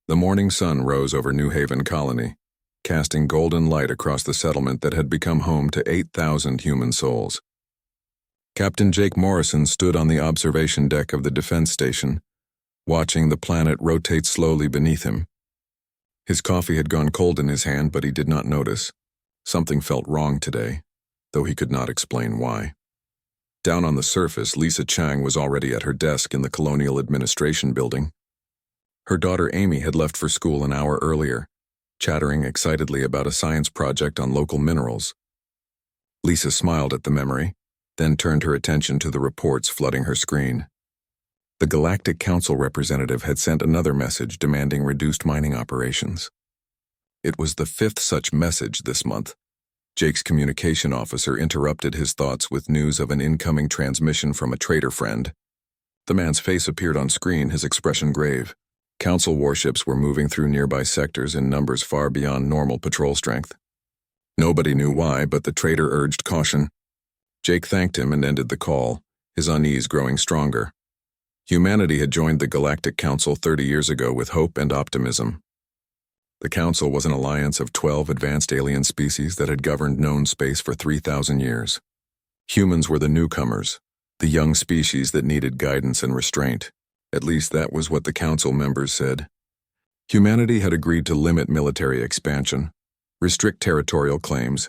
The morning sun rose over New Haven Colony, casting golden light across the settlement that had become home to 8,000 human souls. Captain Jake Morrison stood on the observation deck of the defense station, watching the planet rotate slowly beneath him. His coffee had gone cold in his hand, but he did not notice. Something felt wrong today, though he could not explain why. Down on the surface, Lisa Chang was already at her desk in the Colonial Administration Building. Her daughter Amy had left for school an hour earlier, chattering excitedly about a science project on local minerals. Lisa smiled at the memory, then turned her attention to the reports flooding her screen. The Galactic Council representative had sent another message demanding reduced mining operations. It was the fifth such message this month. Jake's communication officer interrupted his thoughts with news of an incoming transmission from a trader friend. The man's face appeared on screen, his expression grave. Council warships were moving through nearby sectors in numbers far beyond normal patrol strength. Nobody knew why, but the trader urged caution. Jake thanked him and ended the call, his unease growing stronger. Humanity had joined the Galactic Council 30 years ago with hope and optimism. The Council was an alliance of 12 advanced alien species that had governed known space for 3,000 years. Humans were the newcomers, the young species that needed guidance and restraint. At least that was what the Council members said. Humanity had agreed to limit military expansion, restrict territorial claims,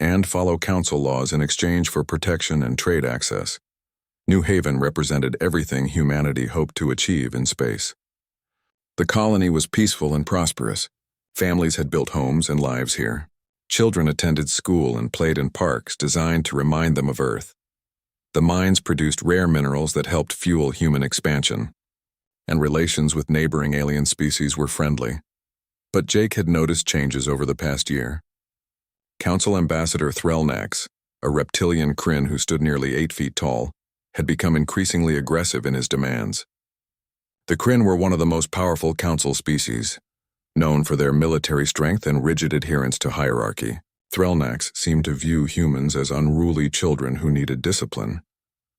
and follow Council laws in exchange for protection and trade access. New Haven represented everything humanity hoped to achieve in space. The colony was peaceful and prosperous. Families had built homes and lives here. Children attended school and played in parks designed to remind them of Earth. The mines produced rare minerals that helped fuel human expansion, and relations with neighboring alien species were friendly. But Jake had noticed changes over the past year. Council Ambassador Threlnax, a reptilian Kryn who stood nearly 8 feet tall, had become increasingly aggressive in his demands. The Kryn were one of the most powerful Council species, known for their military strength and rigid adherence to hierarchy. Threlnax seemed to view humans as unruly children who needed discipline.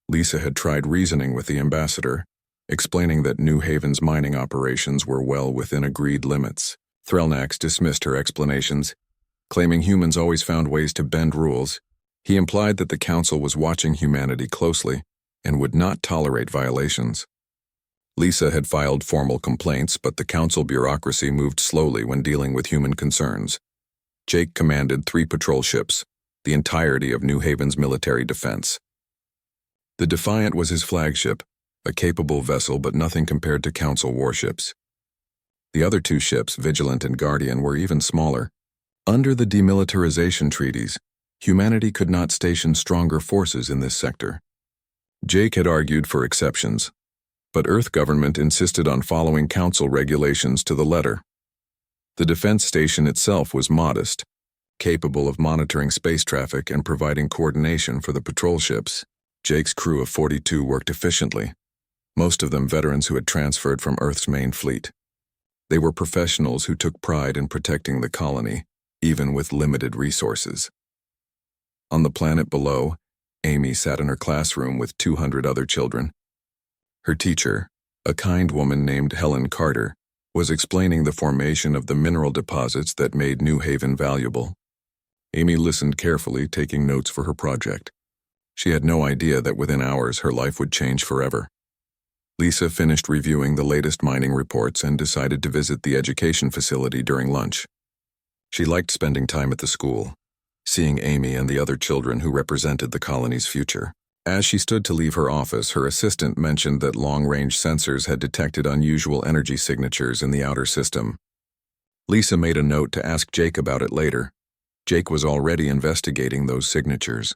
Lisa had tried reasoning with the ambassador, explaining that New Haven's mining operations were well within agreed limits. Threlnax dismissed her explanations, claiming humans always found ways to bend rules. He implied that the Council was watching humanity closely and would not tolerate violations. Lisa had filed formal complaints, but the Council bureaucracy moved slowly when dealing with human concerns. Jake commanded 3 patrol ships, the entirety of New Haven's military defense. The Defiant was his flagship, a capable vessel but nothing compared to Council warships. The other 2 ships, Vigilant and Guardian, were even smaller. Under the demilitarization treaties, humanity could not station stronger forces in this sector. Jake had argued for exceptions, but Earth government insisted on following Council regulations to the letter. The defense station itself was modest, capable of monitoring space traffic and providing coordination for the patrol ships. Jake's crew of 42 worked efficiently, most of them veterans who had transferred from Earth's main fleet. They were professionals who took pride in protecting the colony, even with limited resources. On the planet below, Amy sat in her classroom with 200 other children. Her teacher, a kind woman named Helen Carter, was explaining the formation of the mineral deposits that made New Haven valuable. Amy listened carefully, taking notes for her project. She had no idea that within hours her life would change forever. Lisa finished reviewing the latest mining reports and decided to visit the education facility during lunch. She liked spending time at the school, seeing Amy and the other children who represented the colony's future. As she stood to leave her office, her assistant mentioned that long-range sensors had detected unusual energy signatures in the outer system. Lisa made a note to ask Jake about it later. Jake was already investigating those signatures.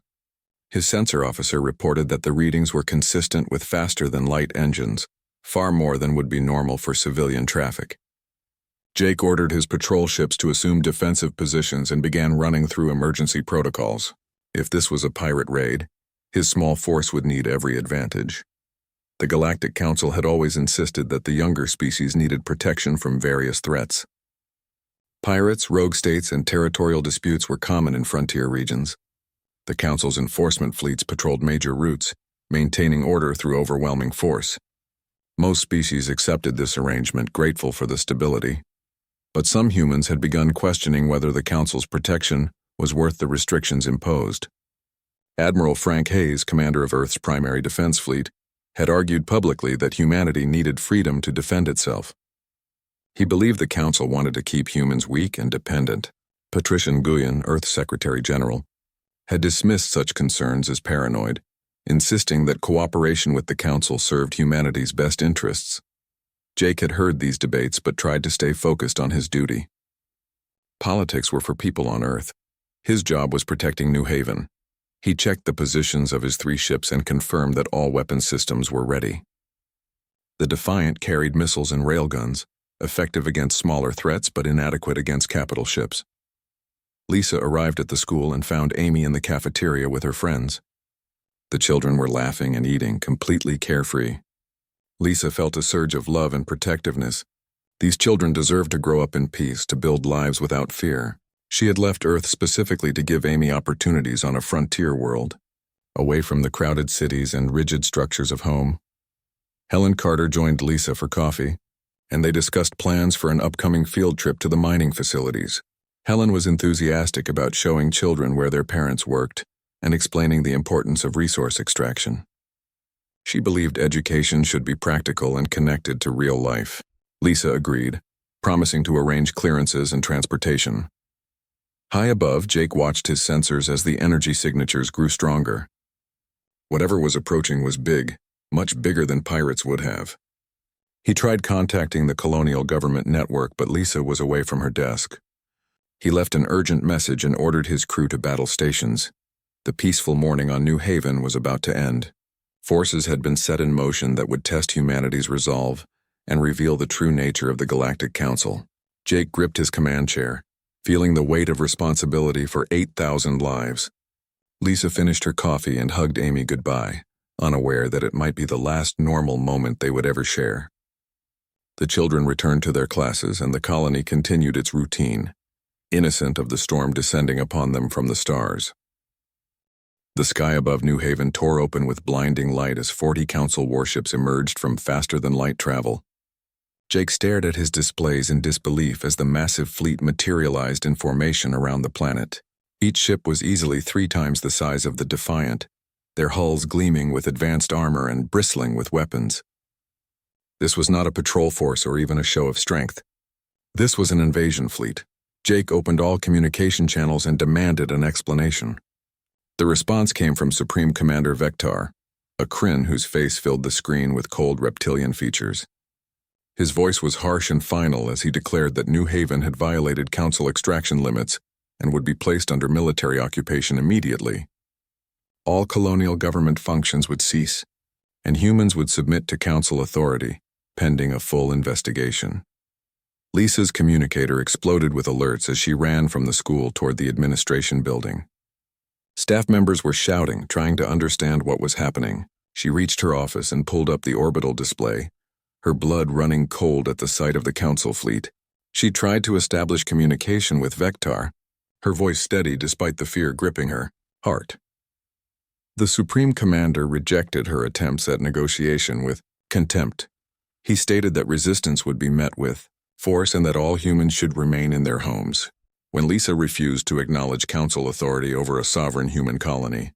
His sensor officer reported that the readings were consistent with faster-than-light engines, far more than would be normal for civilian traffic. Jake ordered his patrol ships to assume defensive positions and began running through emergency protocols. If this was a pirate raid, his small force would need every advantage. The Galactic Council had always insisted that the younger species needed protection from various threats. Pirates, rogue states, and territorial disputes were common in frontier regions. The Council's enforcement fleets patrolled major routes, maintaining order through overwhelming force. Most species accepted this arrangement, grateful for the stability. But some humans had begun questioning whether the Council's protection was worth the restrictions imposed. Admiral Frank Hayes, commander of Earth's primary defense fleet, had argued publicly that humanity needed freedom to defend itself. He believed the Council wanted to keep humans weak and dependent. Patricia Nguyen, Earth's Secretary General, had dismissed such concerns as paranoid, insisting that cooperation with the Council served humanity's best interests. Jake had heard these debates but tried to stay focused on his duty. Politics were for people on Earth. His job was protecting New Haven. He checked the positions of his 3 ships and confirmed that all weapon systems were ready. The Defiant carried missiles and railguns, effective against smaller threats but inadequate against capital ships. Lisa arrived at the school and found Amy in the cafeteria with her friends. The children were laughing and eating, completely carefree. Lisa felt a surge of love and protectiveness. These children deserved to grow up in peace, to build lives without fear. She had left Earth specifically to give Amy opportunities on a frontier world, away from the crowded cities and rigid structures of home. Helen Carter joined Lisa for coffee, and they discussed plans for an upcoming field trip to the mining facilities. Helen was enthusiastic about showing children where their parents worked and explaining the importance of resource extraction. She believed education should be practical and connected to real life. Lisa agreed, promising to arrange clearances and transportation. High above, Jake watched his sensors as the energy signatures grew stronger. Whatever was approaching was big, much bigger than pirates would have. He tried contacting the colonial government network, but Lisa was away from her desk. He left an urgent message and ordered his crew to battle stations. The peaceful morning on New Haven was about to end. Forces had been set in motion that would test humanity's resolve and reveal the true nature of the Galactic Council. Jake gripped his command chair, feeling the weight of responsibility for 8,000 lives. Lisa finished her coffee and hugged Amy goodbye, unaware that it might be the last normal moment they would ever share. The children returned to their classes and the colony continued its routine, innocent of the storm descending upon them from the stars. The sky above New Haven tore open with blinding light as 40 Council warships emerged from faster-than-light travel. Jake stared at his displays in disbelief as the massive fleet materialized in formation around the planet. Each ship was easily 3 times the size of the Defiant, their hulls gleaming with advanced armor and bristling with weapons. This was not a patrol force or even a show of strength. This was an invasion fleet. Jake opened all communication channels and demanded an explanation. The response came from Supreme Commander Vector, a Kryn whose face filled the screen with cold reptilian features. His voice was harsh and final as he declared that New Haven had violated Council extraction limits and would be placed under military occupation immediately. All colonial government functions would cease, and humans would submit to Council authority, pending a full investigation. Lisa's communicator exploded with alerts as she ran from the school toward the administration building. Staff members were shouting, trying to understand what was happening. She reached her office and pulled up the orbital display, her blood running cold at the sight of the Council fleet. She tried to establish communication with Vector, her voice steady despite the fear gripping her heart. The Supreme Commander rejected her attempts at negotiation with contempt. He stated that resistance would be met with force and that all humans should remain in their homes. When Lisa refused to acknowledge Council authority over a sovereign human colony,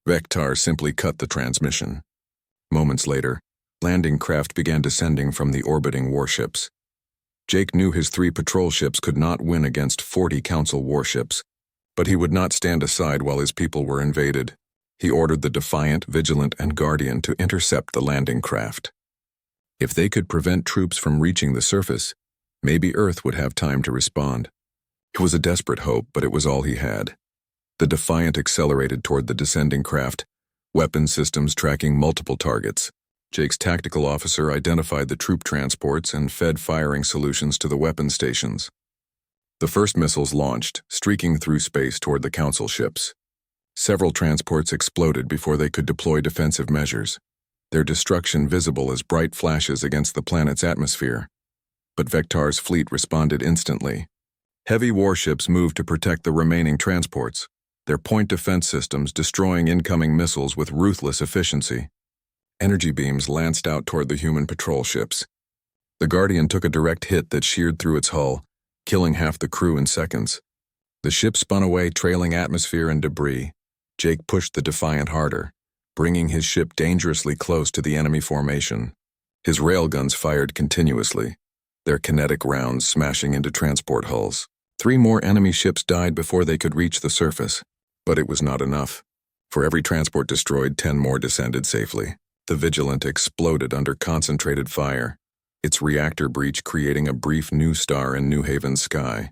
Vector simply cut the transmission. Moments later, landing craft began descending from the orbiting warships. Jake knew his 3 patrol ships could not win against 40 Council warships, but he would not stand aside while his people were invaded. He ordered the Defiant, Vigilant, and Guardian to intercept the landing craft. If they could prevent troops from reaching the surface, maybe Earth would have time to respond. It was a desperate hope, but it was all he had. The Defiant accelerated toward the descending craft, weapon systems tracking multiple targets. Jake's tactical officer identified the troop transports and fed firing solutions to the weapon stations. The first missiles launched, streaking through space toward the Council ships. Several transports exploded before they could deploy defensive measures, their destruction visible as bright flashes against the planet's atmosphere. But Vector's fleet responded instantly. Heavy warships moved to protect the remaining transports, their point defense systems destroying incoming missiles with ruthless efficiency. Energy beams lanced out toward the human patrol ships. The Guardian took a direct hit that sheared through its hull, killing half the crew in seconds. The ship spun away, trailing atmosphere and debris. Jake pushed the Defiant harder, bringing his ship dangerously close to the enemy formation. His railguns fired continuously, their kinetic rounds smashing into transport hulls. 3 more enemy ships died before they could reach the surface, but it was not enough. For every transport destroyed, 10 more descended safely. The Vigilant exploded under concentrated fire, its reactor breach creating a brief new star in New Haven's sky.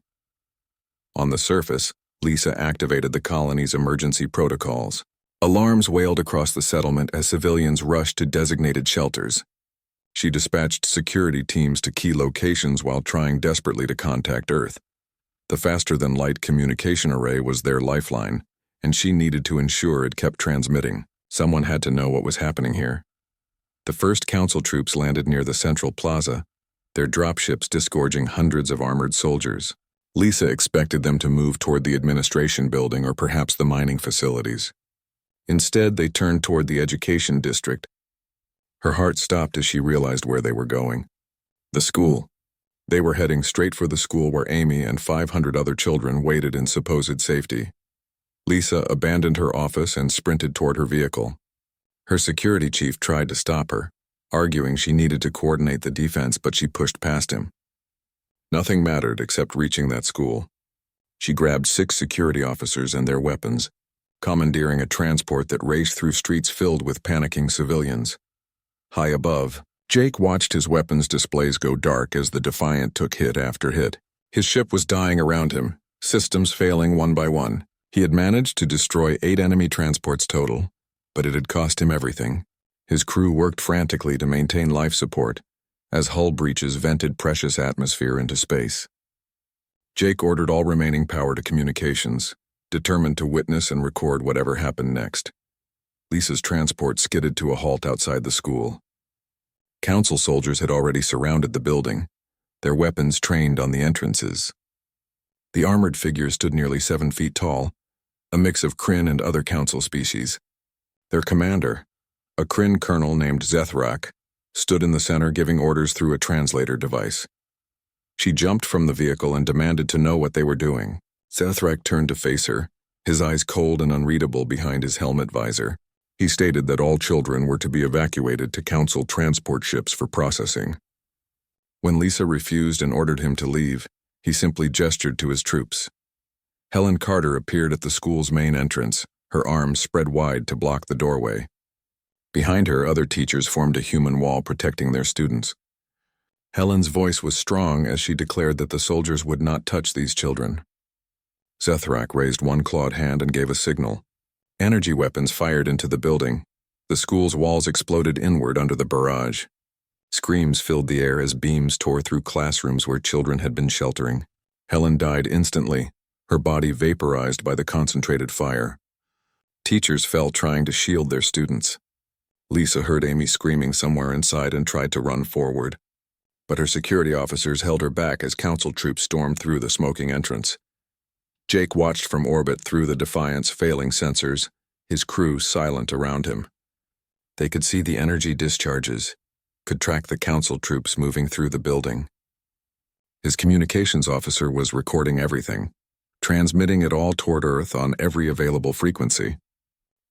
On the surface, Lisa activated the colony's emergency protocols. Alarms wailed across the settlement as civilians rushed to designated shelters. She dispatched security teams to key locations while trying desperately to contact Earth. The faster-than-light communication array was their lifeline, and she needed to ensure it kept transmitting. Someone had to know what was happening here. The first Council troops landed near the central plaza, their dropships disgorging hundreds of armored soldiers. Lisa expected them to move toward the administration building or perhaps the mining facilities. Instead, they turned toward the education district. Her heart stopped as she realized where they were going. The school. They were heading straight for the school where Amy and 500 other children waited in supposed safety. Lisa abandoned her office and sprinted toward her vehicle. Her security chief tried to stop her, arguing she needed to coordinate the defense, but she pushed past him. Nothing mattered except reaching that school. She grabbed 6 security officers and their weapons, commandeering a transport that raced through streets filled with panicking civilians. High above, Jake watched his weapons displays go dark as the Defiant took hit after hit. His ship was dying around him, systems failing one by one. He had managed to destroy 8 enemy transports total, but it had cost him everything. His crew worked frantically to maintain life support, as hull breaches vented precious atmosphere into space. Jake ordered all remaining power to communications, determined to witness and record whatever happened next. Lisa's transport skidded to a halt outside the school. Council soldiers had already surrounded the building, their weapons trained on the entrances. The armored figure stood nearly 7 feet tall, a mix of Kryn and other Council species. Their commander, a Kryn colonel named Zethrak, stood in the center giving orders through a translator device. She jumped from the vehicle and demanded to know what they were doing. Zethrak turned to face her, his eyes cold and unreadable behind his helmet visor. He stated that all children were to be evacuated to Council transport ships for processing. When Lisa refused and ordered him to leave, he simply gestured to his troops. Helen Carter appeared at the school's main entrance, her arms spread wide to block the doorway. Behind her, other teachers formed a human wall protecting their students. Helen's voice was strong as she declared that the soldiers would not touch these children. Zethrak raised one clawed hand and gave a signal. Energy weapons fired into the building. The school's walls exploded inward under the barrage. Screams filled the air as beams tore through classrooms where children had been sheltering. Helen died instantly, her body vaporized by the concentrated fire. Teachers fell trying to shield their students. Lisa heard Amy screaming somewhere inside and tried to run forward, but her security officers held her back as Council troops stormed through the smoking entrance. Jake watched from orbit through the Defiant's failing sensors, his crew silent around him. They could see the energy discharges, could track the Council troops moving through the building. His communications officer was recording everything, transmitting it all toward Earth on every available frequency.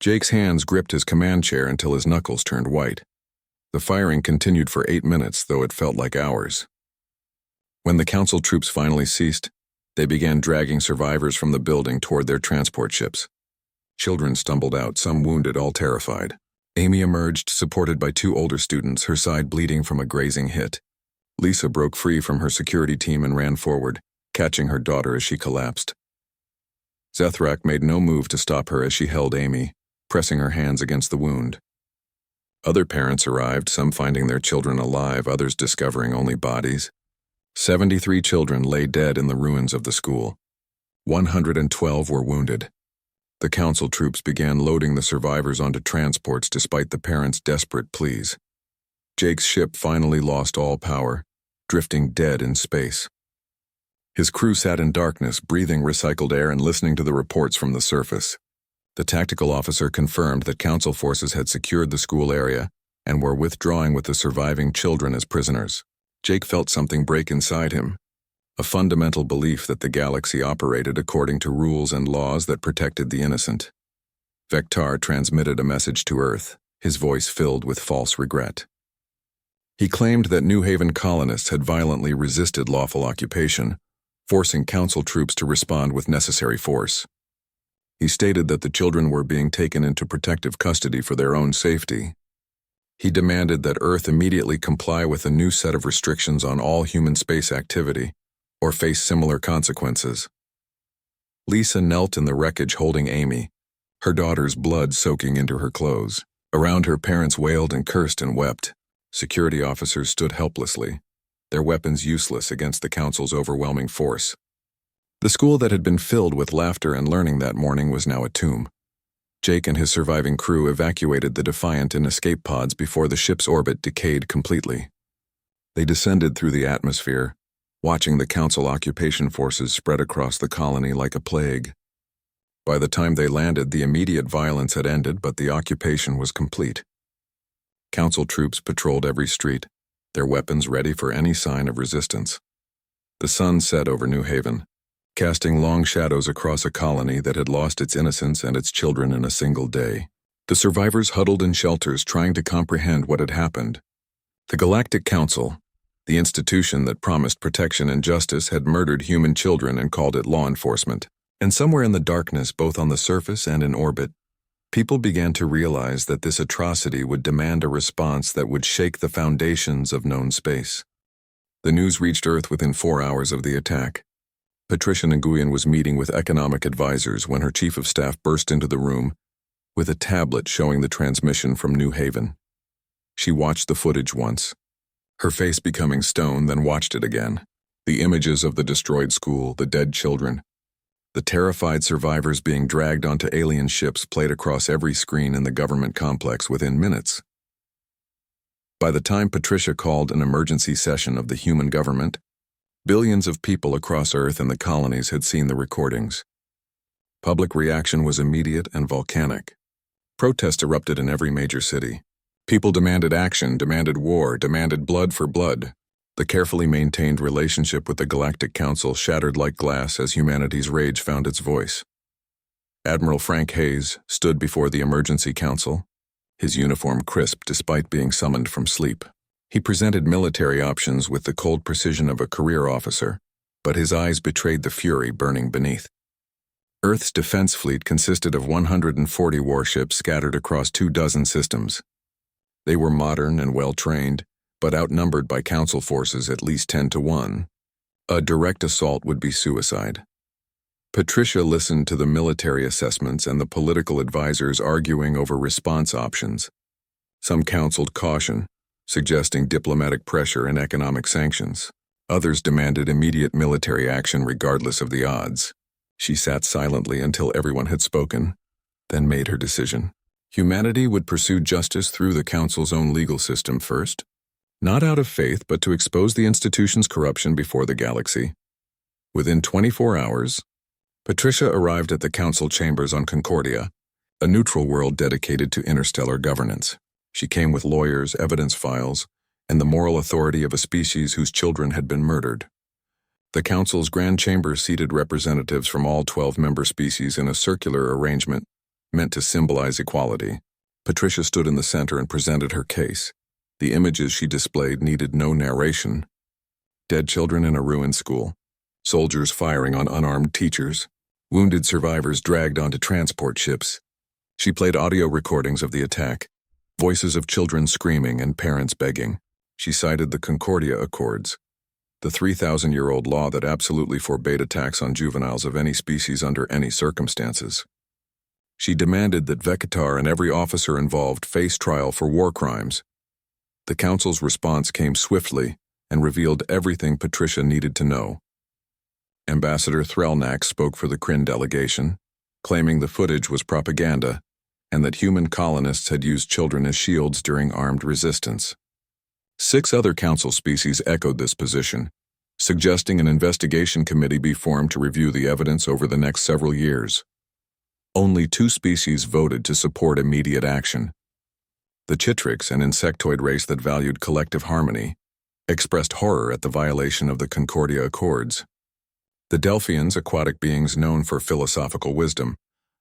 Jake's hands gripped his command chair until his knuckles turned white. The firing continued for 8 minutes, though it felt like hours. When the Council troops finally ceased, they began dragging survivors from the building toward their transport ships. Children stumbled out, some wounded, all terrified. Amy emerged, supported by 2 older students, her side bleeding from a grazing hit. Lisa broke free from her security team and ran forward, catching her daughter as she collapsed. Zethrak made no move to stop her as she held Amy, pressing her hands against the wound. Other parents arrived, some finding their children alive, others discovering only bodies. 73 children lay dead in the ruins of the school. 112 were wounded. The Council troops began loading the survivors onto transports despite the parents' desperate pleas. Jake's ship finally lost all power, drifting dead in space. His crew sat in darkness, breathing recycled air and listening to the reports from the surface. The tactical officer confirmed that Council forces had secured the school area, and were withdrawing with the surviving children as prisoners. Jake felt something break inside him, a fundamental belief that the galaxy operated according to rules and laws that protected the innocent. Vectar transmitted a message to Earth, his voice filled with false regret. He claimed that New Haven colonists had violently resisted lawful occupation, forcing Council troops to respond with necessary force. He stated that the children were being taken into protective custody for their own safety. He demanded that Earth immediately comply with a new set of restrictions on all human space activity, or face similar consequences. Lisa knelt in the wreckage holding Amy, her daughter's blood soaking into her clothes. Around her, parents wailed and cursed and wept. Security officers stood helplessly, their weapons useless against the Council's overwhelming force. The school that had been filled with laughter and learning that morning was now a tomb. Jake and his surviving crew evacuated the Defiant in escape pods before the ship's orbit decayed completely. They descended through the atmosphere, watching the Council occupation forces spread across the colony like a plague. By the time they landed, the immediate violence had ended, but the occupation was complete. Council troops patrolled every street, their weapons ready for any sign of resistance. The sun set over New Haven, casting long shadows across a colony that had lost its innocence and its children in a single day. The survivors huddled in shelters trying to comprehend what had happened. The Galactic Council, the institution that promised protection and justice, had murdered human children and called it law enforcement. And somewhere in the darkness, both on the surface and in orbit, people began to realize that this atrocity would demand a response that would shake the foundations of known space. The news reached Earth within 4 hours of the attack. Patricia Nguyen was meeting with economic advisors when her chief of staff burst into the room with a tablet showing the transmission from New Haven. She watched the footage once, her face becoming stone, then watched it again. The images of the destroyed school, the dead children, the terrified survivors being dragged onto alien ships played across every screen in the government complex within minutes. By the time Patricia called an emergency session of the human government, billions of people across Earth and the colonies had seen the recordings. Public reaction was immediate and volcanic. Protests erupted in every major city. People demanded action, demanded war, demanded blood for blood. The carefully maintained relationship with the Galactic Council shattered like glass as humanity's rage found its voice. Admiral Frank Hayes stood before the Emergency Council, his uniform crisp despite being summoned from sleep. He presented military options with the cold precision of a career officer, but his eyes betrayed the fury burning beneath. Earth's defense fleet consisted of 140 warships scattered across 24 systems. They were modern and well-trained, but outnumbered by Council forces at least 10-1. A direct assault would be suicide. Patricia listened to the military assessments and the political advisors arguing over response options. Some counseled caution, suggesting diplomatic pressure and economic sanctions. Others demanded immediate military action regardless of the odds. She sat silently until everyone had spoken, then made her decision. Humanity would pursue justice through the Council's own legal system first, not out of faith, but to expose the institution's corruption before the galaxy. Within 24 hours, Patricia arrived at the Council chambers on Concordia, a neutral world dedicated to interstellar governance. She came with lawyers, evidence files, and the moral authority of a species whose children had been murdered. The Council's Grand Chamber seated representatives from all 12 member species in a circular arrangement meant to symbolize equality. Patricia stood in the center and presented her case. The images she displayed needed no narration. Dead children in a ruined school, soldiers firing on unarmed teachers, wounded survivors dragged onto transport ships. She played audio recordings of the attack, voices of children screaming and parents begging. She cited the Concordia Accords, the 3,000-year-old law that absolutely forbade attacks on juveniles of any species under any circumstances. She demanded that Vectar and every officer involved face trial for war crimes. The Council's response came swiftly and revealed everything Patricia needed to know. Ambassador Threlnak spoke for the Kryn delegation, claiming the footage was propaganda and that human colonists had used children as shields during armed resistance. 6 other Council species echoed this position, suggesting an investigation committee be formed to review the evidence over the next several years. Only 2 species voted to support immediate action: The Chitrix, an insectoid race that valued collective harmony, expressed horror at the violation of the Concordia Accords. The Delphians, aquatic beings known for philosophical wisdom,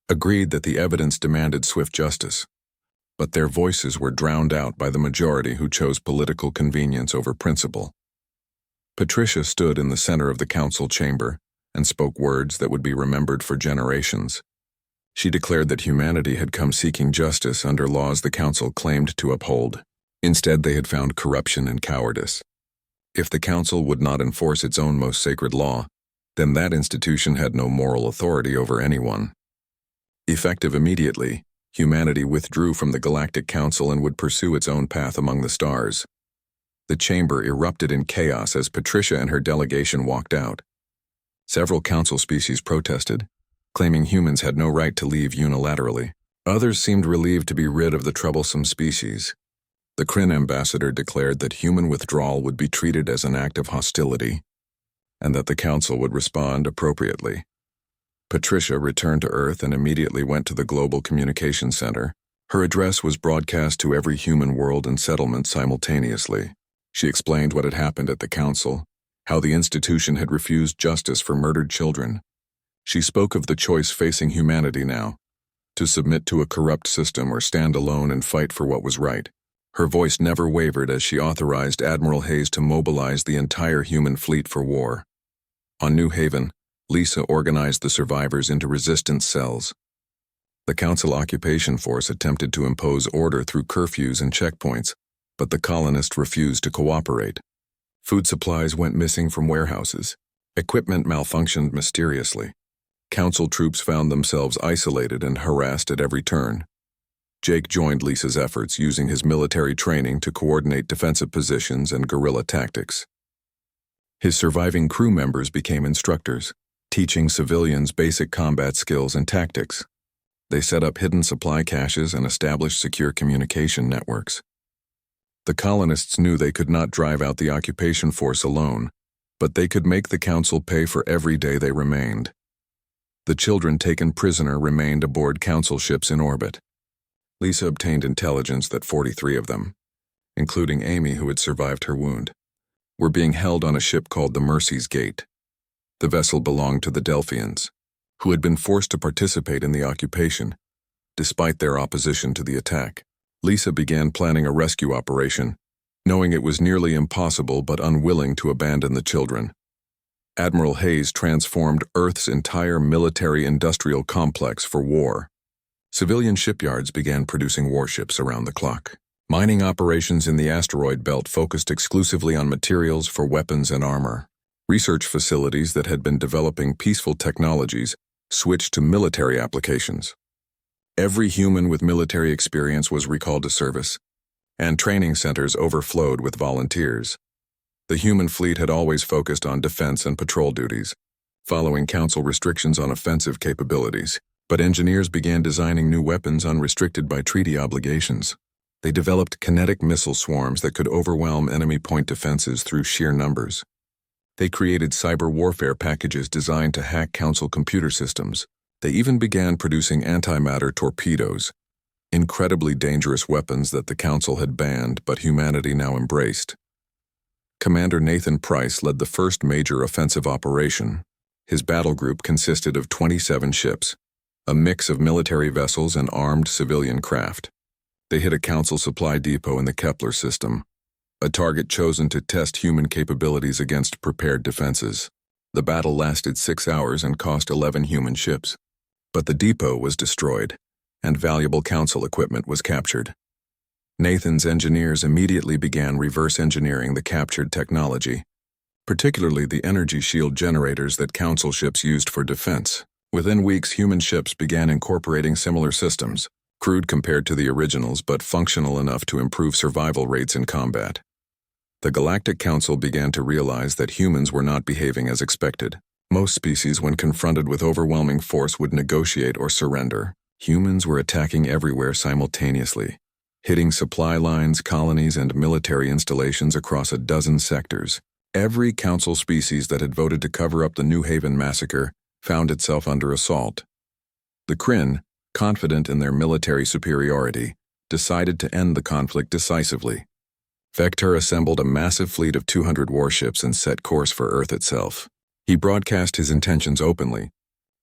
agreed that the evidence demanded swift justice, but their voices were drowned out by the majority who chose political convenience over principle. Patricia stood in the center of the council chamber and spoke words that would be remembered for generations. She declared that humanity had come seeking justice under laws the council claimed to uphold. Instead, they had found corruption and cowardice. If the council would not enforce its own most sacred law, then that institution had no moral authority over anyone. Effective immediately, humanity withdrew from the Galactic Council and would pursue its own path among the stars. The chamber erupted in chaos as Patricia and her delegation walked out. Several council species protested, claiming humans had no right to leave unilaterally. Others seemed relieved to be rid of the troublesome species. The Kryn ambassador declared that human withdrawal would be treated as an act of hostility, and that the council would respond appropriately. Patricia returned to Earth and immediately went to the Global Communications Center. Her address was broadcast to every human world and settlement simultaneously. She explained what had happened at the council, how the institution had refused justice for murdered children. She spoke of the choice facing humanity now, to submit to a corrupt system or stand alone and fight for what was right. Her voice never wavered as she authorized Admiral Hayes to mobilize the entire human fleet for war. On New Haven, Lisa organized the survivors into resistance cells. The Council Occupation Force attempted to impose order through curfews and checkpoints, but the colonists refused to cooperate. Food supplies went missing from warehouses. Equipment malfunctioned mysteriously. Council troops found themselves isolated and harassed at every turn. Jake joined Lisa's efforts, using his military training to coordinate defensive positions and guerrilla tactics. His surviving crew members became instructors, teaching civilians basic combat skills and tactics. They set up hidden supply caches and established secure communication networks. The colonists knew they could not drive out the occupation force alone, but they could make the council pay for every day they remained. The children taken prisoner remained aboard council ships in orbit. Lisa obtained intelligence that 43 of them, including Amy who had survived her wound, were being held on a ship called the Mercy's Gate. The vessel belonged to the Delphians, who had been forced to participate in the occupation, despite their opposition to the attack. Lisa began planning a rescue operation, knowing it was nearly impossible but unwilling to abandon the children. Admiral Hayes transformed Earth's entire military-industrial complex for war. Civilian shipyards began producing warships around the clock. Mining operations in the asteroid belt focused exclusively on materials for weapons and armor. Research facilities that had been developing peaceful technologies switched to military applications. Every human with military experience was recalled to service, and training centers overflowed with volunteers. The human fleet had always focused on defense and patrol duties, following council restrictions on offensive capabilities. But engineers began designing new weapons unrestricted by treaty obligations. They developed kinetic missile swarms that could overwhelm enemy point defenses through sheer numbers. They created cyber warfare packages designed to hack council computer systems. They even began producing antimatter torpedoes, incredibly dangerous weapons that the council had banned but humanity now embraced. Commander Nathan Price led the first major offensive operation. His battle group consisted of 27 ships, a mix of military vessels and armed civilian craft. They hit a council supply depot in the Kepler system, a target chosen to test human capabilities against prepared defenses. The battle lasted 6 hours and cost 11 human ships. But the depot was destroyed, and valuable council equipment was captured. Nathan's engineers immediately began reverse engineering the captured technology, particularly the energy shield generators that council ships used for defense. Within weeks, human ships began incorporating similar systems, crude compared to the originals but functional enough to improve survival rates in combat. The Galactic Council began to realize that humans were not behaving as expected. Most species, when confronted with overwhelming force, would negotiate or surrender. Humans were attacking everywhere simultaneously, hitting supply lines, colonies, and military installations across a dozen sectors. Every council species that had voted to cover up the New Haven massacre found itself under assault. The Kryn, confident in their military superiority, decided to end the conflict decisively. Vector assembled a massive fleet of 200 warships and set course for Earth itself. He broadcast his intentions openly,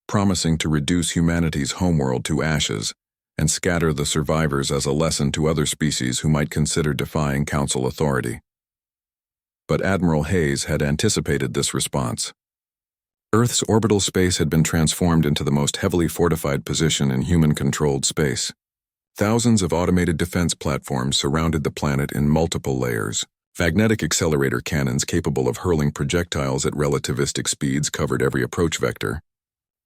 promising to reduce humanity's homeworld to ashes and scatter the survivors as a lesson to other species who might consider defying Council authority. But Admiral Hayes had anticipated this response. Earth's orbital space had been transformed into the most heavily fortified position in human-controlled space. Thousands of automated defense platforms surrounded the planet in multiple layers. Magnetic accelerator cannons capable of hurling projectiles at relativistic speeds covered every approach vector.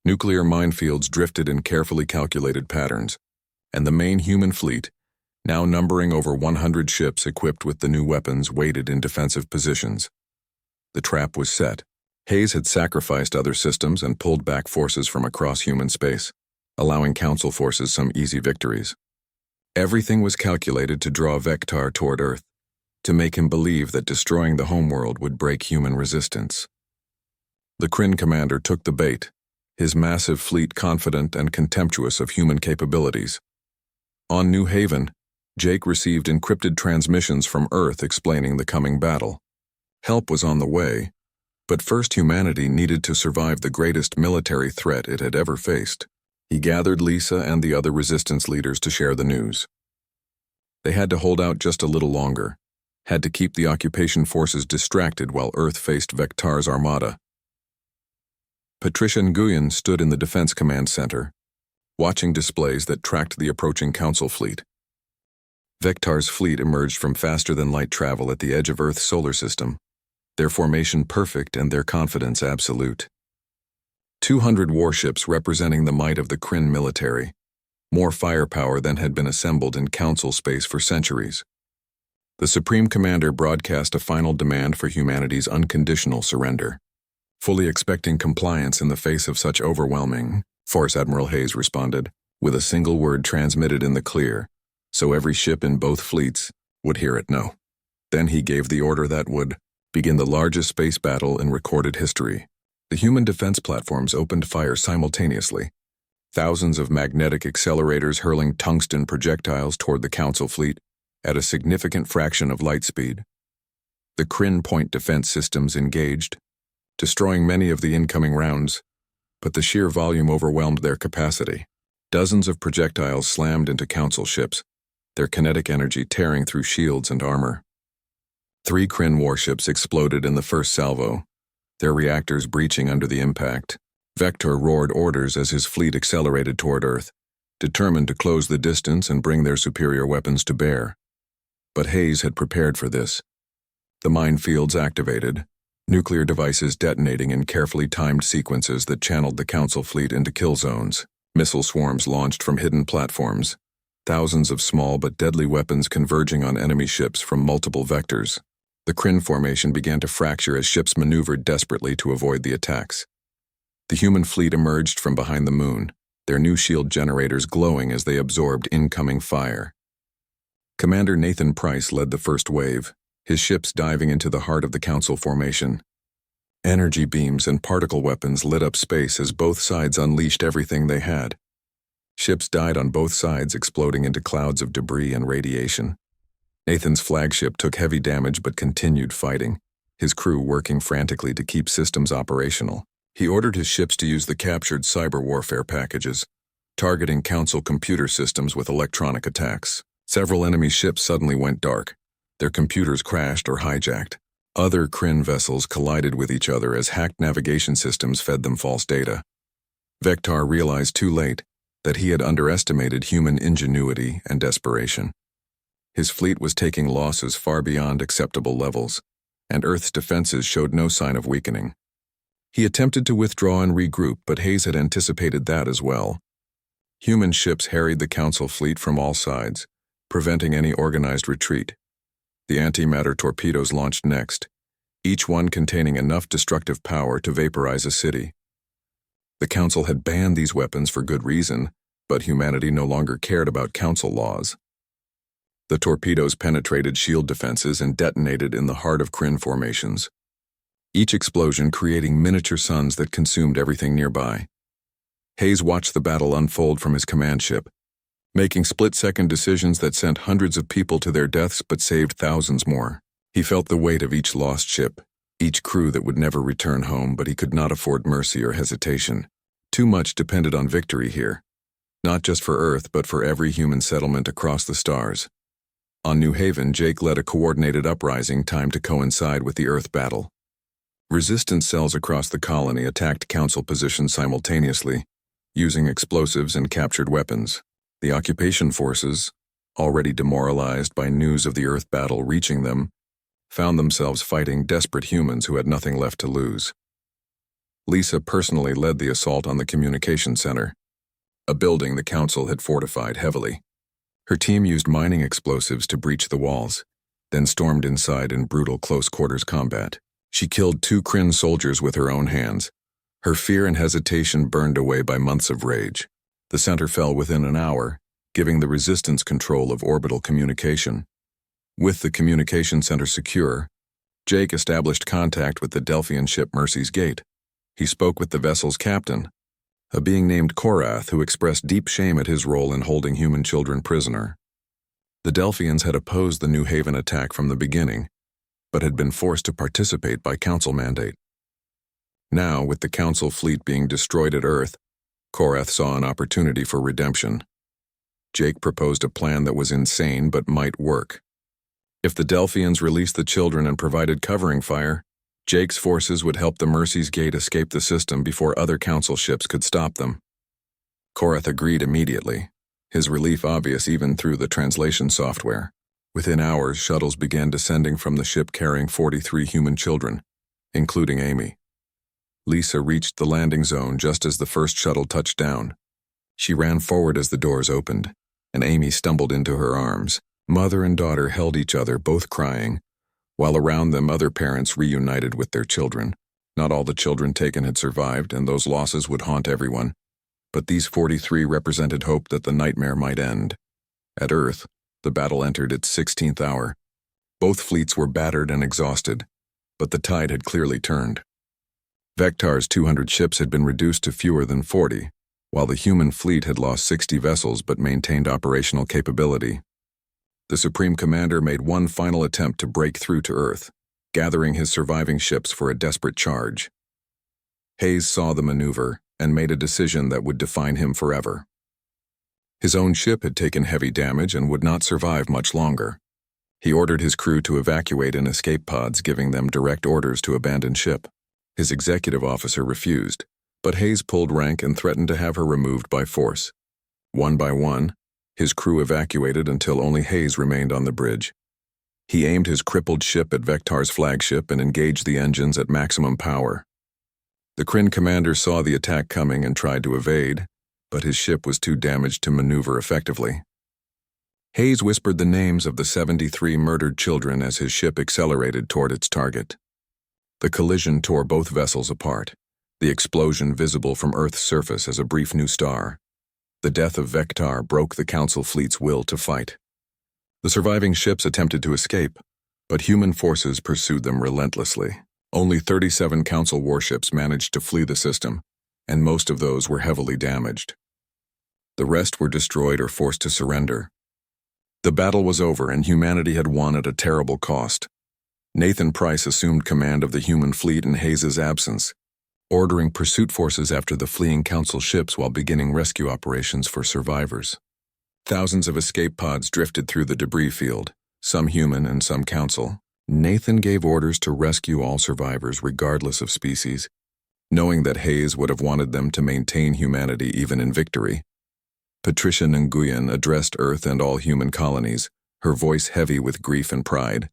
Nuclear minefields drifted in carefully calculated patterns, and the main human fleet, now numbering over 100 ships equipped with the new weapons, waited in defensive positions. The trap was set. Hayes had sacrificed other systems and pulled back forces from across human space, allowing Council forces some easy victories. Everything was calculated to draw Vector toward Earth, to make him believe that destroying the homeworld would break human resistance. The Kryn commander took the bait, his massive fleet confident and contemptuous of human capabilities. On New Haven, Jake received encrypted transmissions from Earth explaining the coming battle. Help was on the way, but first humanity needed to survive the greatest military threat it had ever faced. He gathered Lisa and the other resistance leaders to share the news. They had to hold out just a little longer, had to keep the occupation forces distracted while Earth faced Vector's armada. Patricia Nguyen stood in the Defense Command Center, watching displays that tracked the approaching Council fleet. Vector's fleet emerged from faster-than-light travel at the edge of Earth's solar system, their formation perfect and their confidence absolute. 200 warships representing the might of the Kryn military, more firepower than had been assembled in Council space for centuries. The Supreme Commander broadcast a final demand for humanity's unconditional surrender. Fully expecting compliance in the face of such overwhelming force, Admiral Hayes responded, with a single word transmitted in the clear, so every ship in both fleets would hear it no. Then he gave the order that would begin the largest space battle in recorded history. The human defense platforms opened fire simultaneously, thousands of magnetic accelerators hurling tungsten projectiles toward the Council fleet at a significant fraction of light speed. The Kryn point defense systems engaged, destroying many of the incoming rounds, but the sheer volume overwhelmed their capacity. Dozens of projectiles slammed into Council ships, their kinetic energy tearing through shields and armor. 3 Kryn warships exploded in the first salvo, their reactors breaching under the impact. Vector roared orders as his fleet accelerated toward Earth, determined to close the distance and bring their superior weapons to bear. But Hayes had prepared for this. The minefields activated, nuclear devices detonating in carefully timed sequences that channeled the Council fleet into kill zones. Missile swarms launched from hidden platforms, thousands of small but deadly weapons converging on enemy ships from multiple vectors. The Kryn formation began to fracture as ships maneuvered desperately to avoid the attacks. The human fleet emerged from behind the moon, their new shield generators glowing as they absorbed incoming fire. Commander Nathan Price led the first wave, his ships diving into the heart of the Council formation. Energy beams and particle weapons lit up space as both sides unleashed everything they had. Ships died on both sides, exploding into clouds of debris and radiation. Nathan's flagship took heavy damage but continued fighting, his crew working frantically to keep systems operational. He ordered his ships to use the captured cyber warfare packages, targeting Council computer systems with electronic attacks. Several enemy ships suddenly went dark. Their computers crashed or hijacked. Other Kryn vessels collided with each other as hacked navigation systems fed them false data. Vector realized too late that he had underestimated human ingenuity and desperation. His fleet was taking losses far beyond acceptable levels, and Earth's defenses showed no sign of weakening. He attempted to withdraw and regroup, but Hayes had anticipated that as well. Human ships harried the Council fleet from all sides, preventing any organized retreat. The antimatter torpedoes launched next, each one containing enough destructive power to vaporize a city. The Council had banned these weapons for good reason, but humanity no longer cared about Council laws. The torpedoes penetrated shield defenses and detonated in the heart of Kryn formations, each explosion creating miniature suns that consumed everything nearby. Hayes watched the battle unfold from his command ship, making split-second decisions that sent hundreds of people to their deaths but saved thousands more. He felt the weight of each lost ship, each crew that would never return home, but he could not afford mercy or hesitation. Too much depended on victory here, not just for Earth but for every human settlement across the stars. On New Haven, Jake led a coordinated uprising timed to coincide with the Earth battle. Resistance cells across the colony attacked Council positions simultaneously, using explosives and captured weapons. The occupation forces, already demoralized by news of the Earth battle reaching them, found themselves fighting desperate humans who had nothing left to lose. Lisa personally led the assault on the communication center, a building the Council had fortified heavily. Her team used mining explosives to breach the walls, then stormed inside in brutal close-quarters combat. She killed 2 Kryn soldiers with her own hands. Her fear and hesitation burned away by months of rage. The center fell within an hour, giving the resistance control of orbital communication. With the communication center secure, Jake established contact with the Delphian ship Mercy's Gate. He spoke with the vessel's captain, a being named Korath, who expressed deep shame at his role in holding human children prisoner. The Delphians had opposed the New Haven attack from the beginning, but had been forced to participate by Council mandate. Now, with the Council fleet being destroyed at Earth, Korath saw an opportunity for redemption. Jake proposed a plan that was insane but might work. If the Delphians released the children and provided covering fire, Jake's forces would help the Mercy's Gate escape the system before other Council ships could stop them. Korath agreed immediately, his relief obvious even through the translation software. Within hours, shuttles began descending from the ship carrying 43 human children, including Amy. Lisa reached the landing zone just as the first shuttle touched down. She ran forward as the doors opened, and Amy stumbled into her arms. Mother and daughter held each other, both crying, while around them other parents reunited with their children. Not all the children taken had survived, and those losses would haunt everyone, but these 43 represented hope that the nightmare might end. At Earth, the battle entered its 16th hour. Both fleets were battered and exhausted, but the tide had clearly turned. Vectar's 200 ships had been reduced to fewer than 40, while the human fleet had lost 60 vessels but maintained operational capability. The Supreme Commander made one final attempt to break through to Earth, gathering his surviving ships for a desperate charge. Hayes saw the maneuver and made a decision that would define him forever. His own ship had taken heavy damage and would not survive much longer. He ordered his crew to evacuate in escape pods, giving them direct orders to abandon ship. His executive officer refused, but Hayes pulled rank and threatened to have her removed by force. One by one, his crew evacuated until only Hayes remained on the bridge. He aimed his crippled ship at Vectar's flagship and engaged the engines at maximum power. The Kryn commander saw the attack coming and tried to evade, but his ship was too damaged to maneuver effectively. Hayes whispered the names of the 73 murdered children as his ship accelerated toward its target. The collision tore both vessels apart, the explosion visible from Earth's surface as a brief new star. The death of Vectar broke the Council fleet's will to fight. The surviving ships attempted to escape, but human forces pursued them relentlessly. Only 37 Council warships managed to flee the system, and most of those were heavily damaged. The rest were destroyed or forced to surrender. The battle was over, and humanity had won at a terrible cost. Nathan Price assumed command of the human fleet in Hayes' absence, ordering pursuit forces after the fleeing Council ships while beginning rescue operations for survivors. Thousands of escape pods drifted through the debris field, some human and some Council. Nathan gave orders to rescue all survivors regardless of species, knowing that Hayes would have wanted them to maintain humanity even in victory. Patricia Nguyen addressed Earth and all human colonies, her voice heavy with grief and pride.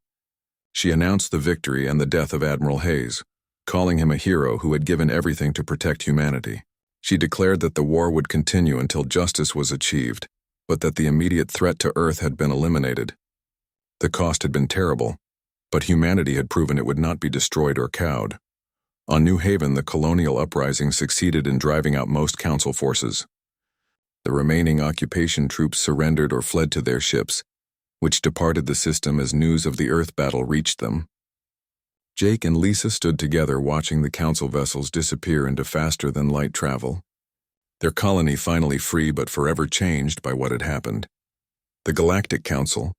She announced the victory and the death of Admiral Hayes, calling him a hero who had given everything to protect humanity. She declared that the war would continue until justice was achieved, but that the immediate threat to Earth had been eliminated. The cost had been terrible, but humanity had proven it would not be destroyed or cowed. On New Haven, the colonial uprising succeeded in driving out most Council forces. The remaining occupation troops surrendered or fled to their ships, which departed the system as news of the Earth battle reached them. Jake and Lisa stood together watching the Council vessels disappear into faster-than-light travel. their colony finally free but forever changed by what had happened. The Galactic Council,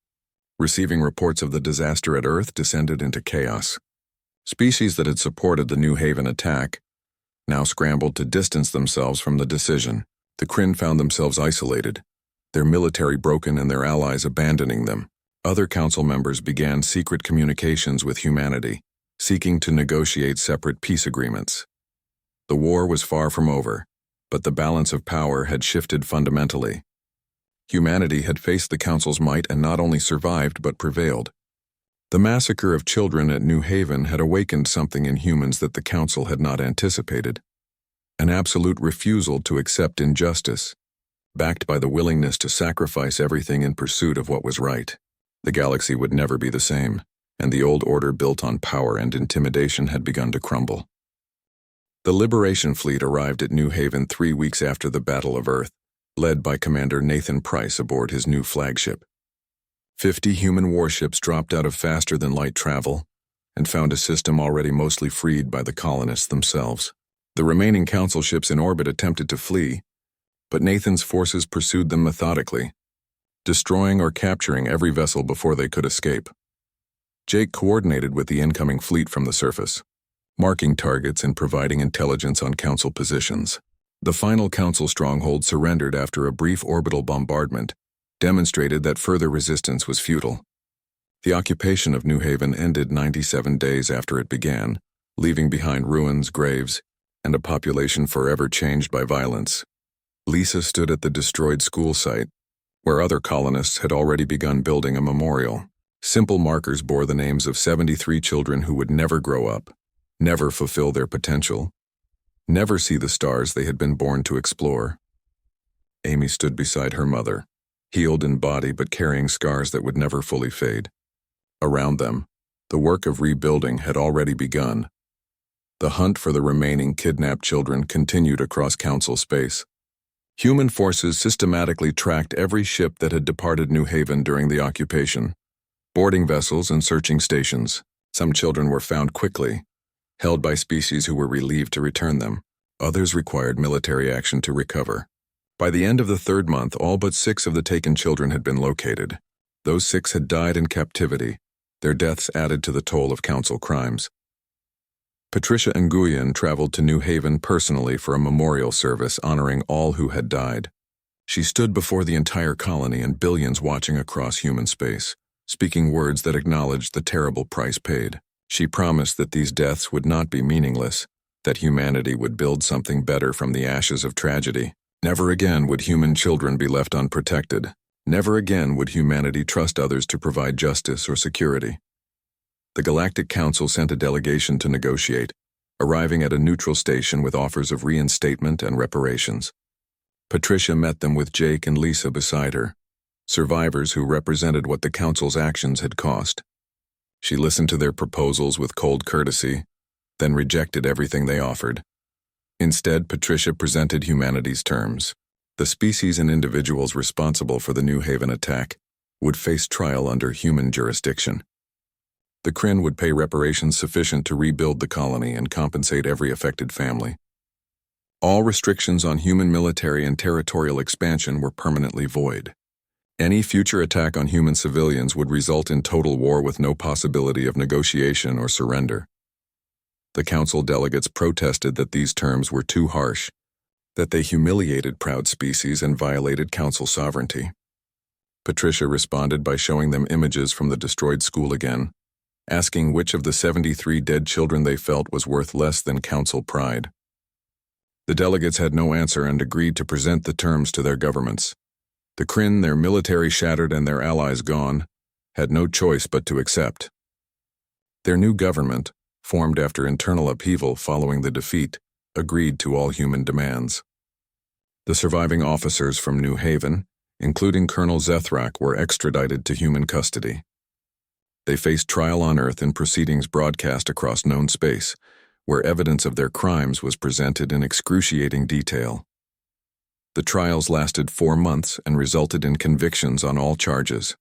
receiving reports of the disaster at Earth, descended into chaos. Species that had supported the New Haven attack now scrambled to distance themselves from the decision. The Kryn found themselves isolated, their military broken and their allies abandoning them. Other council members began secret communications with humanity, seeking to negotiate separate peace agreements. The war was far from over, but the balance of power had shifted fundamentally. Humanity had faced the council's might and not only survived but prevailed. The massacre of children at New Haven had awakened something in humans that the council had not anticipated. An absolute refusal to accept injustice, backed by the willingness to sacrifice everything in pursuit of what was right. The galaxy would never be the same, and the old order built on power and intimidation had begun to crumble. The Liberation Fleet arrived at New Haven 3 weeks after the Battle of Earth, led by Commander Nathan Price aboard his new flagship. 50 human warships dropped out of faster-than-light travel and found a system already mostly freed by the colonists themselves. The remaining council ships in orbit attempted to flee, but Nathan's forces pursued them methodically, destroying or capturing every vessel before they could escape. Jake coordinated with the incoming fleet from the surface, marking targets and providing intelligence on council positions. The final council stronghold surrendered after a brief orbital bombardment demonstrated that further resistance was futile. The occupation of New Haven ended 97 days after it began, leaving behind ruins, graves, and a population forever changed by violence. Lisa stood at the destroyed school site, where other colonists had already begun building a memorial. Simple markers bore the names of 73 children who would never grow up, never fulfill their potential, never see the stars they had been born to explore. Amy stood beside her mother, healed in body but carrying scars that would never fully fade. Around them, the work of rebuilding had already begun. The hunt for the remaining kidnapped children continued across council space. Human forces systematically tracked every ship that had departed New Haven during the occupation, boarding vessels and searching stations. Some children were found quickly, held by species who were relieved to return them. Others required military action to recover. By the end of the 3rd month, all but 6 of the taken children had been located. Those 6 had died in captivity, their deaths added to the toll of council crimes. Patricia Nguyen traveled to New Haven personally for a memorial service honoring all who had died. She stood before the entire colony and billions watching across human space, speaking words that acknowledged the terrible price paid. She promised that these deaths would not be meaningless, that humanity would build something better from the ashes of tragedy. Never again would human children be left unprotected. Never again would humanity trust others to provide justice or security. The Galactic Council sent a delegation to negotiate, arriving at a neutral station with offers of reinstatement and reparations. Patricia met them with Jake and Lisa beside her, survivors who represented what the Council's actions had cost. She listened to their proposals with cold courtesy, then rejected everything they offered. Instead, Patricia presented humanity's terms. The species and individuals responsible for the New Haven attack would face trial under human jurisdiction. The Kryn would pay reparations sufficient to rebuild the colony and compensate every affected family. All restrictions on human military and territorial expansion were permanently void. Any future attack on human civilians would result in total war with no possibility of negotiation or surrender. The council delegates protested that these terms were too harsh, that they humiliated proud species and violated council sovereignty. Patricia responded by showing them images from the destroyed school again, asking which of the 73 dead children they felt was worth less than council pride. The delegates had no answer and agreed to present the terms to their governments. The Kryn, their military shattered and their allies gone, had no choice but to accept. Their new government, formed after internal upheaval following the defeat, agreed to all human demands. The surviving officers from New Haven, including Colonel Zethrak, were extradited to human custody. They faced trial on Earth in proceedings broadcast across known space, where evidence of their crimes was presented in excruciating detail. The trials lasted 4 months and resulted in convictions on all charges.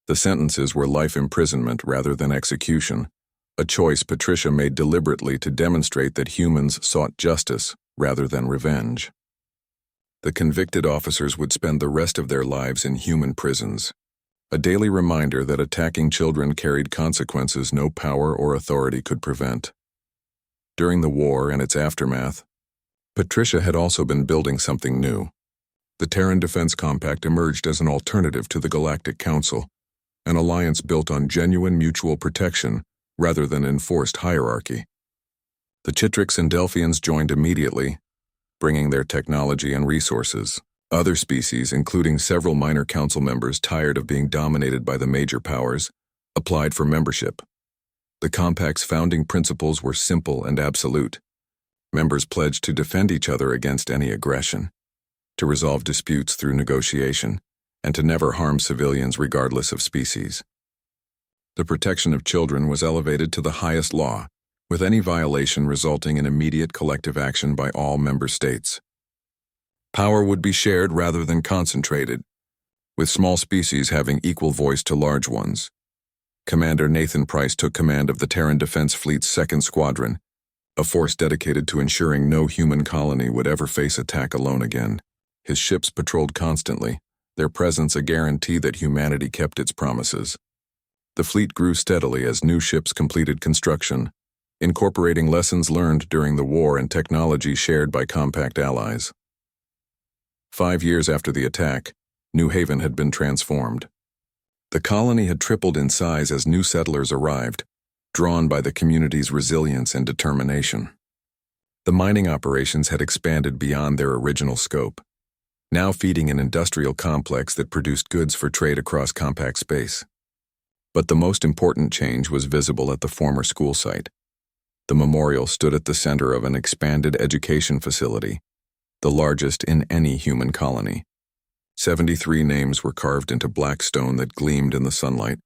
The sentences were life imprisonment rather than execution, a choice Patricia made deliberately to demonstrate that humans sought justice rather than revenge. The convicted officers would spend the rest of their lives in human prisons, a daily reminder that attacking children carried consequences no power or authority could prevent. During the war and its aftermath, Patricia had also been building something new. The Terran Defense Compact emerged as an alternative to the Galactic Council, an alliance built on genuine mutual protection rather than enforced hierarchy. The Chitrix and Delphians joined immediately, bringing their technology and resources. Other species, including several minor council members tired of being dominated by the major powers, applied for membership. The Compact's founding principles were simple and absolute. Members pledged to defend each other against any aggression, to resolve disputes through negotiation, and to never harm civilians regardless of species. The protection of children was elevated to the highest law, with any violation resulting in immediate collective action by all member states. Power would be shared rather than concentrated, with small species having equal voice to large ones. Commander Nathan Price took command of the Terran Defense Fleet's 2nd Squadron, a force dedicated to ensuring no human colony would ever face attack alone again. His ships patrolled constantly, their presence a guarantee that humanity kept its promises. The fleet grew steadily as new ships completed construction, incorporating lessons learned during the war and technology shared by Compact allies. 5 years after the attack, New Haven had been transformed. The colony had tripled in size as new settlers arrived, drawn by the community's resilience and determination. The mining operations had expanded beyond their original scope, now feeding an industrial complex that produced goods for trade across Compact space. But the most important change was visible at the former school site. The memorial stood at the center of an expanded education facility, the largest in any human colony. 73 names were carved into black stone that gleamed in the sunlight,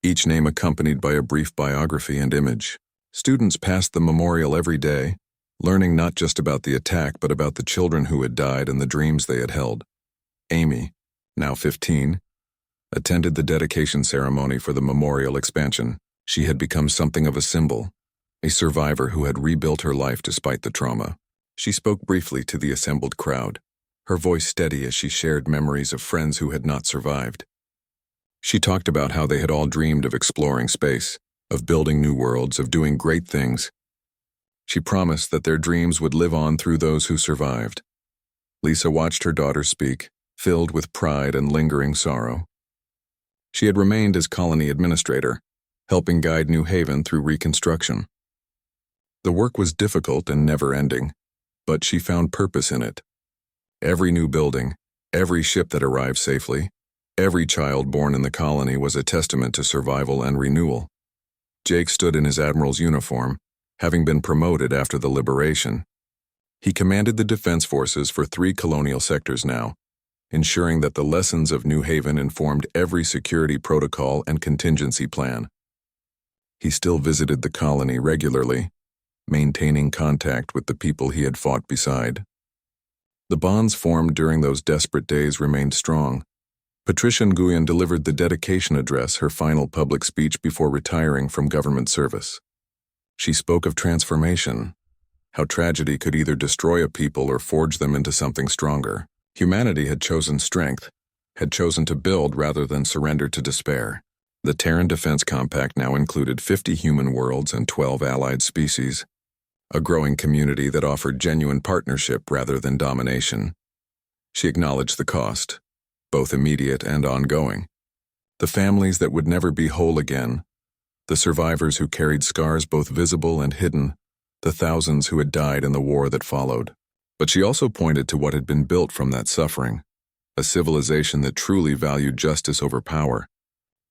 each name accompanied by a brief biography and image. Students passed the memorial every day, learning not just about the attack but about the children who had died and the dreams they had held. Amy, now 15, attended the dedication ceremony for the memorial expansion. She had become something of a symbol, a survivor who had rebuilt her life despite the trauma. She spoke briefly to the assembled crowd, her voice steady as she shared memories of friends who had not survived. She talked about how they had all dreamed of exploring space, of building new worlds, of doing great things. She promised that their dreams would live on through those who survived. Lisa watched her daughter speak, filled with pride and lingering sorrow. She had remained as colony administrator, helping guide New Haven through reconstruction. The work was difficult and never-ending, but she found purpose in it. Every new building, every ship that arrived safely, every child born in the colony was a testament to survival and renewal. Jake stood in his admiral's uniform, having been promoted after the liberation. He commanded the defense forces for 3 colonial sectors now, ensuring that the lessons of New Haven informed every security protocol and contingency plan. He still visited the colony regularly, maintaining contact with the people he had fought beside. The bonds formed during those desperate days remained strong. Patricia Nguyen delivered the dedication address, her final public speech before retiring from government service. She spoke of transformation, how tragedy could either destroy a people or forge them into something stronger. Humanity had chosen strength, had chosen to build rather than surrender to despair. The Terran Defense Compact now included 50 human worlds and 12 allied species, a growing community that offered genuine partnership rather than domination. She acknowledged the cost, both immediate and ongoing. The families that would never be whole again, the survivors who carried scars both visible and hidden, the thousands who had died in the war that followed. But she also pointed to what had been built from that suffering, a civilization that truly valued justice over power,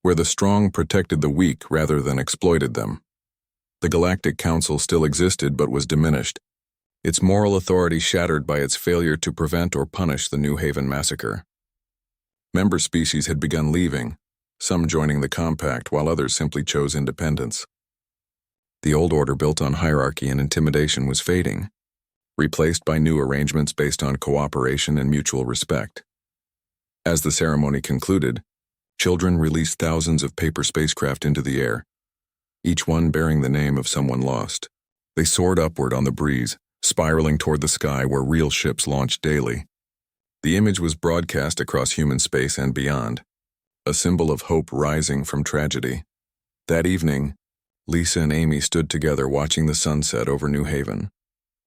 where the strong protected the weak rather than exploited them. The Galactic Council still existed but was diminished, its moral authority shattered by its failure to prevent or punish the New Haven massacre. Member species had begun leaving, some joining the Compact while others simply chose independence. The old order built on hierarchy and intimidation was fading, replaced by new arrangements based on cooperation and mutual respect. As the ceremony concluded, children released thousands of paper spacecraft into the air, each one bearing the name of someone lost. They soared upward on the breeze, spiraling toward the sky where real ships launched daily. The image was broadcast across human space and beyond, a symbol of hope rising from tragedy. That evening, Lisa and Amy stood together watching the sunset over New Haven.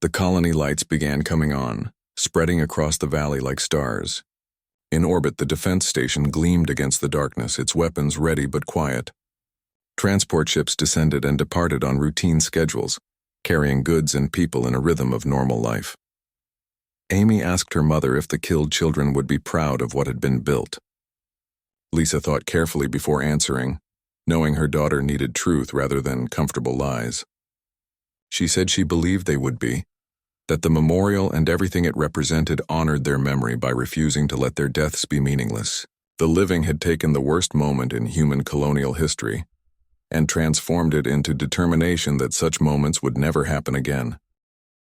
The colony lights began coming on, spreading across the valley like stars. In orbit, the defense station gleamed against the darkness, its weapons ready but quiet. Transport ships descended and departed on routine schedules, carrying goods and people in a rhythm of normal life. Amy asked her mother if the killed children would be proud of what had been built. Lisa thought carefully before answering, knowing her daughter needed truth rather than comfortable lies. She said she believed they would be, that the memorial and everything it represented honored their memory by refusing to let their deaths be meaningless. The living had taken the worst moment in human colonial history and transformed it into determination that such moments would never happen again.